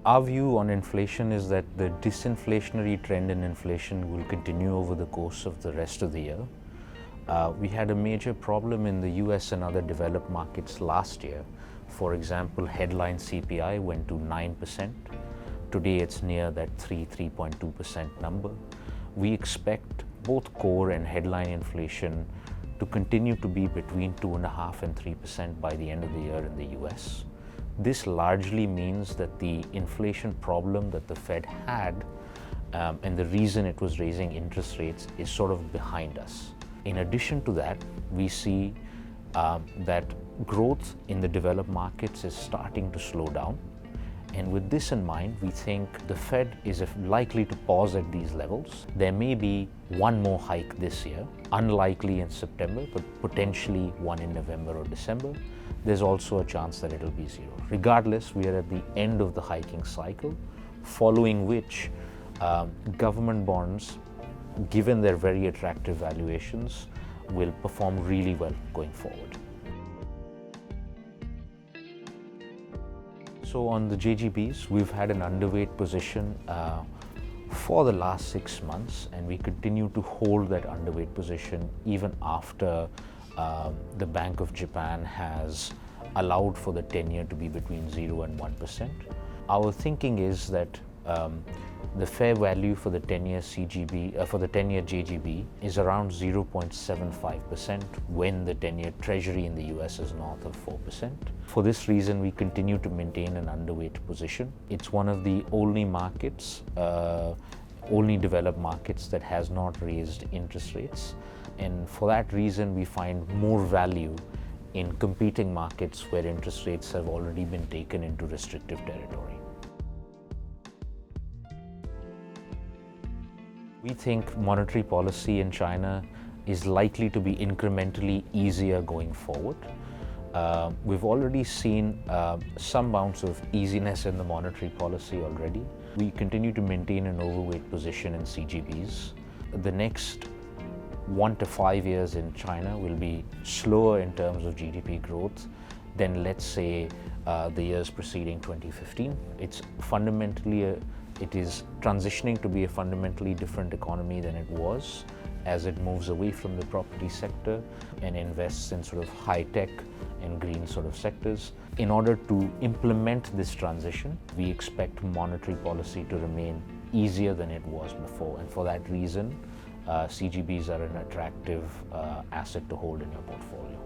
Our view on inflation is that the disinflationary trend in inflation will continue over the course of the rest of the year. We had a major problem in the US and other developed markets last year. For example, headline CPI went to 9%. Today it's near that 3.2% number. We expect both core and headline inflation to continue to be between 2.5% and 3% by the end of the year in the US. This largely means that the inflation problem that the Fed had and the reason it was raising interest rates is sort of behind us. In addition to that, we see that growth in the developed markets is starting to slow down. And with this in mind, we think the Fed is likely to pause at these levels. There may be one more hike this year, unlikely in September, but potentially one in November or December. There's also a chance that it'll be zero. Regardless, we are at the end of the hiking cycle, following which government bonds, given their very attractive valuations, will perform really well going forward. So on the JGBs, we've had an underweight position for the last 6 months, and we continue to hold that underweight position even after the Bank of Japan has allowed for the 10-year to be between 0 and 1%. Our thinking is that the fair value for the 10-year for the 10-year JGB is around 0.75% when the 10-year Treasury in the US is north of 4%. For this reason, we continue to maintain an underweight position. It's one of the only markets, only developed markets that has not raised interest rates. And for that reason, we find more value in competing markets where interest rates have already been taken into restrictive territory. We think monetary policy in China is likely to be incrementally easier going forward. We've already seen some bounce of easiness in the monetary policy already. We continue to maintain an overweight position in CGBs. The next 1 to 5 years in China will be slower in terms of GDP growth than, let's say, the years preceding 2015. It is transitioning to be a fundamentally different economy than it was as it moves away from the property sector and invests in sort of high-tech and green sort of sectors. In order to implement this transition, we expect monetary policy to remain easier than it was before. And for that reason, CGBs are an attractive asset to hold in your portfolio.